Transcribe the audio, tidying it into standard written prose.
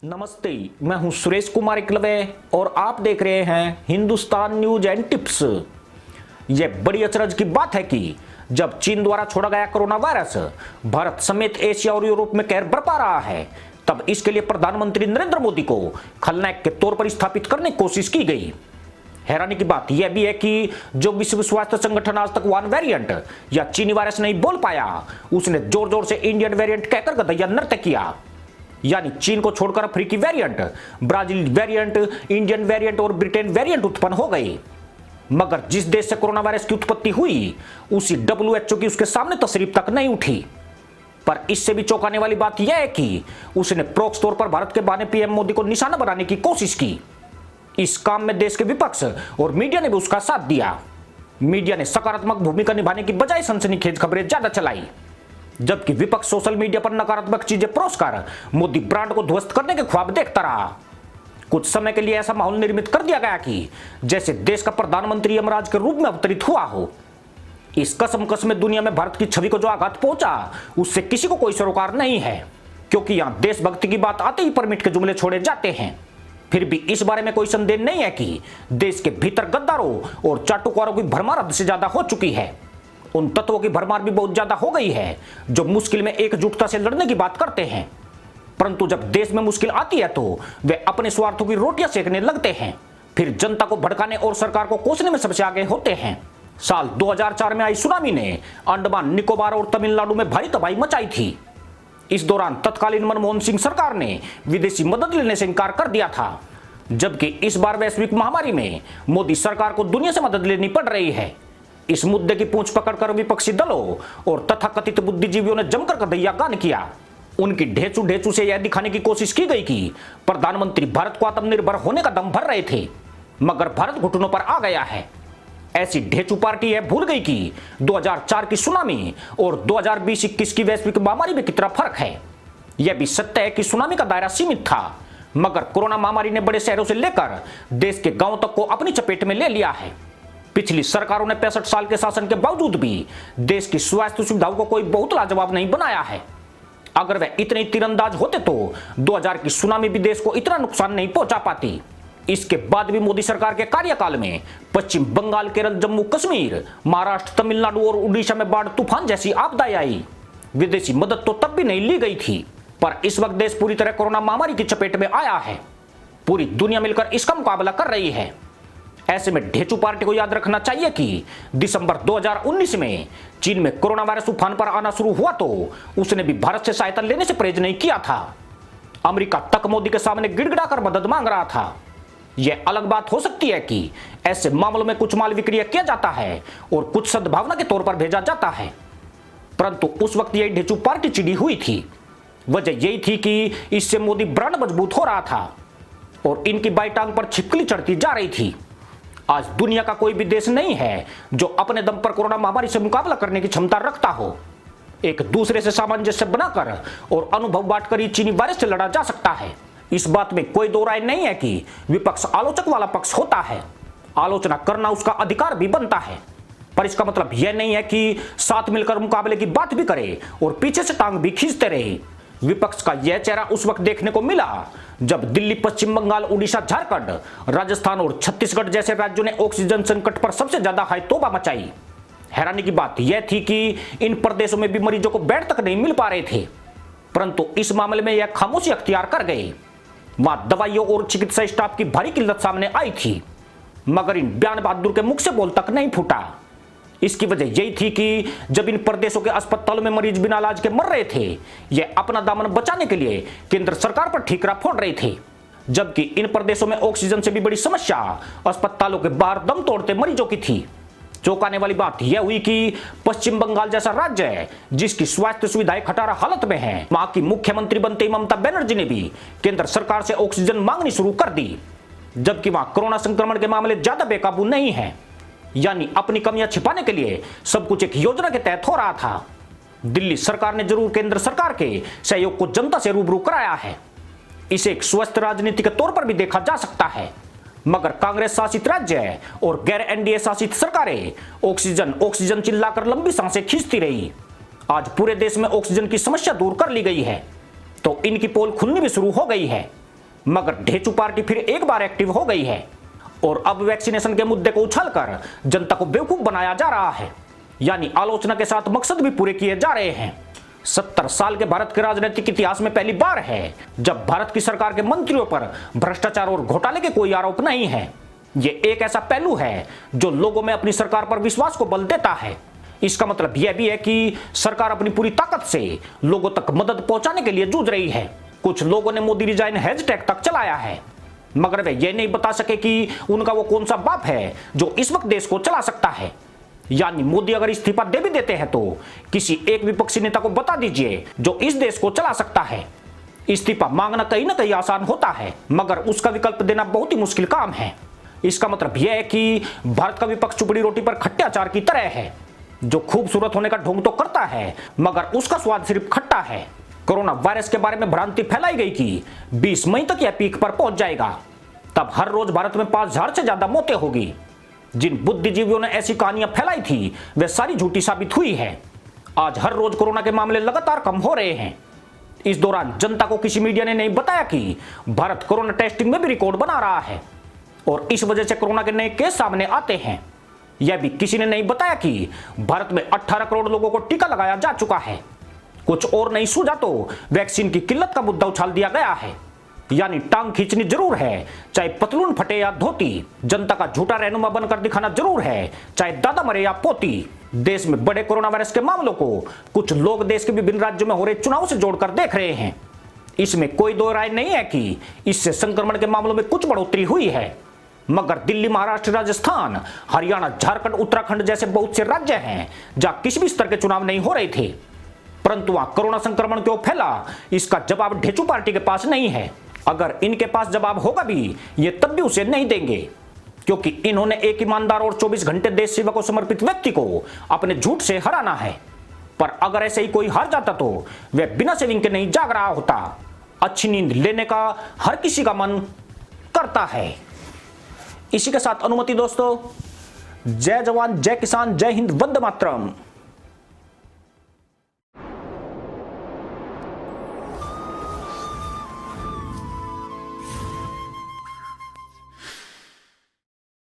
नमस्ते, मैं हूं सुरेश कुमार एकलवे और आप देख रहे हैं हिंदुस्तान न्यूज एंड टिप्स। यह बड़ी अचरज की बात है कि जब चीन द्वारा छोड़ा गया कोरोना वायरस भारत समेत एशिया और यूरोप में कहर बरपा रहा है, तब इसके लिए प्रधानमंत्री नरेंद्र मोदी को खलनायक के तौर पर स्थापित करने की कोशिश की गई। हैरानी की बात यह भी है कि जो विश्व स्वास्थ्य संगठन आज तक वन वेरिएंट या चीनी वायरस नहीं बोल पाया, उसने जोर जोर से इंडियन वेरिएंट कहकर गधैया नृत्य किया। यानी चीन को छोड़कर अफ्रीकी variant, Brazil variant, Indian variant और ब्रिटेन वेरिएंट उत्पन्न हो गई। मगर जिस देश से कोरोना वायरस की उत्पत्ति हुई, उसी WHO की उसके सामने तशरीफ तक नहीं उठी। पर इससे भी चौंकाने वाली बात यह है कि उसने प्रोक्स तौर पर भारत के बहाने पीएम मोदी को निशाना बनाने की कोशिश की। इस काम में देश के विपक्ष और मीडिया ने भी उसका साथ दिया। मीडिया ने सकारात्मक भूमिका निभाने की बजाय सनसनीखेज खबरें ज्यादा चलाई, जबकि विपक्ष सोशल मीडिया पर नकारात्मक चीजें परोसकर मोदी ब्रांड को ध्वस्त करने के ख्वाब देखता रहा। कुछ समय के लिए ऐसा माहौल निर्मित कर दिया गया कि जैसे देश का प्रधानमंत्री यमराज के रूप में अवतरित हुआ हो। इस कसमकस में दुनिया में भारत की छवि को जो आघात पहुंचा, उससे किसी को कोई सरोकार नहीं है, क्योंकि यहां देशभक्ति की बात आते ही परमिट के जुमले छोड़े जाते हैं। फिर भी इस बारे में कोई संदेह नहीं है कि देश के भीतर गद्दारों और चाटुकारों की भरमार हद से ज्यादा हो चुकी है। उन तत्वों की भरमार भी बहुत ज्यादा हो गई है जो मुश्किल में एकजुटता से लड़ने की बात करते हैं, परंतु जब देश में मुश्किल आती है तो वे अपने स्वार्थों की रोटियां सेकने लगते हैं, फिर जनता को भड़काने और सरकार को कोसने में सबसे आगे होते हैं। साल 2004 में आई सुनामी ने अंडमान निकोबार और तमिलनाडु में भारी तबाही मचाई थी। इस दौरान तत्कालीन मनमोहन सिंह सरकार ने विदेशी मदद लेने से इनकार कर दिया था, जबकि इस बार वैश्विक महामारी में मोदी सरकार को दुनिया से मदद लेनी पड़ रही है। इस मुद्दे की पूंछ पकड़कर विपक्षी दलों और तथाकथित बुद्धिजीवियों ने जमकर गधैया गान किया। उनकी ढेचू से यह दिखाने की कोशिश की गई कि प्रधानमंत्री भारत को आत्मनिर्भर होने का दम भर रहे थे, मगर भारत घुटनों पर आ गया है। ऐसी ढेचू पार्टी यह भूल गई कि 2004 की सुनामी और 2020-21 की वैश्विक महामारी में कितना फर्क है। यह भी सत्य है कि सुनामी का दायरा सीमित था, मगर कोरोना महामारी ने बड़े शहरों से लेकर देश के गांवों तक को अपनी चपेट में ले लिया है। पिछली सरकारों ने 65 साल के शासन के बावजूद भी देश की स्वास्थ्य सुविधाओं को कोई बहुत लाजवाब नहीं बनाया है। अगर वे इतने तीरंदाज होते तो 2000 की सुनामी भी देश को इतना नुकसान नहीं पहुंचा पाती। इसके बाद भी मोदी सरकार के कार्यकाल में पश्चिम बंगाल, केरल, जम्मू कश्मीर, महाराष्ट्र, तमिलनाडु और उड़ीसा में बाढ़ तूफान जैसी आपदाएं आई। विदेशी मदद तो तब भी नहीं ली गई थी, पर इस वक्त देश पूरी तरह कोरोना महामारी की चपेट में आया है। पूरी दुनिया मिलकर इसका मुकाबला कर रही है। ऐसे में ढेचू पार्टी को याद रखना चाहिए कि दिसंबर 2019 में चीन में कोरोना वायरस उफान पर आना शुरू हुआ तो उसने भी भारत से सहायता लेने से परहेज नहीं किया था। अमेरिका तक मोदी के सामने गिड़गिड़ाकर मदद मांग रहा था। यह अलग बात हो सकती है कि ऐसे मामलों में कुछ माल विक्रय किया जाता है और कुछ सद्भावना के तौर पर भेजा जाता है, परंतु उस वक्त यही ढेचू पार्टी चिड़ी हुई थी। वजह यही थी कि इससे मोदी ब्रांड मजबूत हो रहा था और इनकी बाई टांग पर छिपकली चढ़ती जा रही थी। आज दुनिया का कोई भी देश नहीं है जो अपने दम पर कोरोना महामारी से मुकाबला करने की क्षमता रखता हो। एक दूसरे से सामंजस्य बनाकर और अनुभव बांटकर ही चीनी वायरस से लड़ा जा सकता है। इस बात में कोई दो राय नहीं है कि विपक्ष आलोचक वाला पक्ष होता है, आलोचना करना उसका अधिकार भी बनता है, पर इसका मतलब यह नहीं है कि साथ मिलकर मुकाबले की बात भी करे और पीछे से टांग भी खींचते रहे। विपक्ष का यह चेहरा उस वक्त देखने को मिला जब दिल्ली, पश्चिम बंगाल, उड़ीसा, झारखंड, राजस्थान और छत्तीसगढ़ जैसे राज्यों ने ऑक्सीजन संकट पर सबसे ज्यादा हाई तौबा मचाई। हैरानी की बात यह थी कि इन प्रदेशों में भी मरीजों को बेड तक नहीं मिल पा रहे थे, परंतु इस मामले में यह खामोशी अख्तियार कर गए। वहां दवाइयों और चिकित्सा स्टाफ की भारी किल्लत सामने आई थी, मगर इन बयान बहादुर के मुख से बोल तक नहीं फूटा। इसकी वजह यही थी कि जब इन प्रदेशों के अस्पतालों में मरीज बिना इलाज के मर रहे थे, ये अपना दामन बचाने के लिए केंद्र सरकार पर ठीकरा फोड़ रहे थे, जबकि इन प्रदेशों में ऑक्सीजन से भी बड़ी समस्या अस्पतालों के बाहर दम तोड़ते मरीजों की थी। चौंकाने वाली बात यह हुई कि पश्चिम बंगाल जैसा राज्य है जिसकी स्वास्थ्य सुविधाएं खटारा हालत में है, वहां की मुख्यमंत्री बनते ही ममता बनर्जी ने भी केंद्र सरकार से ऑक्सीजन मांगनी शुरू कर दी, जबकि वहां कोरोना संक्रमण के मामले ज्यादा बेकाबू नहीं है। यानी अपनी कमियां छिपाने के लिए सब कुछ एक योजना के तहत हो रहा था। दिल्ली सरकार ने जरूर केंद्र सरकार के सहयोग को जनता से रूबरू कराया है, इसे एक स्वस्थ राजनीति के तौर पर भी देखा जा सकता है, मगर कांग्रेस शासित राज्य और गैर एनडीए शासित सरकारें ऑक्सीजन चिल्लाकर लंबी सांसें खींचती रही। आज पूरे देश में ऑक्सीजन की समस्या दूर कर ली गई है, तो इनकी पोल खुलनी भी शुरू हो गई है। मगर ढेचू पार्टी फिर एक बार एक्टिव हो गई है और अब वैक्सीनेशन के मुद्दे को उछलकर जनता को बेवकूफ बनाया जा रहा है, यानी आलोचना के साथ मकसद भी पूरे किए जा रहे हैं। 70 साल के भारत के राजनीतिक इतिहास में पहली बार है जब भारत की सरकार के मंत्रियों पर भ्रष्टाचार और घोटाले के कोई आरोप नहीं है। ये एक ऐसा पहलू है जो लोगों में अपनी सरकार पर विश्वास को बल देता है। इसका मतलब यह भी है कि सरकार अपनी पूरी ताकत से लोगों तक मदद पहुंचाने के लिए जूझ रही है। कुछ लोगों ने मोदी रिजाइन हैशटैग तक चलाया है, मगर वे ये नहीं बता सके कि उनका वो कौन सा बाप है जो इस वक्त देश को चला सकता है। यानी मोदी अगर इस्तीफा दे भी देते हैं तो किसी एक विपक्षी नेता को बता दीजिए जो इस देश को चला सकता है। इस्तीफा मांगना कहीं ना कहीं आसान होता है, मगर उसका विकल्प देना बहुत ही मुश्किल काम है। इसका मतलब यह है कि भारत का विपक्ष चुपड़ी रोटी पर खट्टे अचार की तरह है, जो खूबसूरत होने का ढोंग तो करता है मगर उसका स्वाद सिर्फ खट्टा है। कोरोना वायरस के बारे में भ्रांति फैलाई गई कि 20 मई तक यह पीक पर पहुंच जाएगा, तब हर रोज भारत में 5000 से ज्यादा मौतें होगी। जिन बुद्धिजीवियों ने ऐसी कहानियां फैलाई थी वे सारी झूठी साबित हुई है। आज हर रोज कोरोना के मामले लगातार कम हो रहे हैं। इस दौरान जनता को किसी मीडिया ने नहीं बताया कि भारत कोरोना टेस्टिंग में भी रिकॉर्ड बना रहा है और इस वजह से कोरोना के नए केस सामने आते हैं। यह भी किसी ने नहीं बताया कि भारत में 18 करोड़ लोगों को टीका लगाया जा चुका है। कुछ और नहीं सूझा तो वैक्सीन की किल्लत का मुद्दा उछाल दिया गया है, यानी टांग खींचनी जरूर है, चाहे पतलून फटे या धोती। जनता का झूठा रहनुमा बनकर दिखाना जरूर है, चाहे दादा मरे या पोती। देश में बड़े कोरोना वायरस के मामलों को कुछ लोग देश के विभिन्न राज्यों में हो रहे चुनाव से जोड़कर देख रहे हैं। इसमें कोई दो राय नहीं है कि इससे संक्रमण के मामलों में कुछ बढ़ोतरी हुई है, मगर दिल्ली, महाराष्ट्र, राजस्थान, हरियाणा, झारखंड, उत्तराखंड जैसे बहुत से राज्य हैं जहां किसी भी स्तर के चुनाव नहीं हो रहे थे, परंतु वहां कोरोना संक्रमण क्यों फैला इसका जवाब ढेचू पार्टी के पास नहीं है। अगर इनके पास जवाब होगा भी ये तब भी उसे नहीं देंगे, क्योंकि इन्होंने एक ईमानदार और 24 घंटे देश सेवा को समर्पित व्यक्ति को अपने झूठ से हराना है। पर अगर ऐसे ही कोई हार जाता तो वह बिना सेविंग के नहीं जाग रहा होता। अच्छी नींद लेने का हर किसी का मन करता है। इसी के साथ अनुमति दोस्तों, जय जवान, जय किसान, जय हिंद, वंदे मातरम।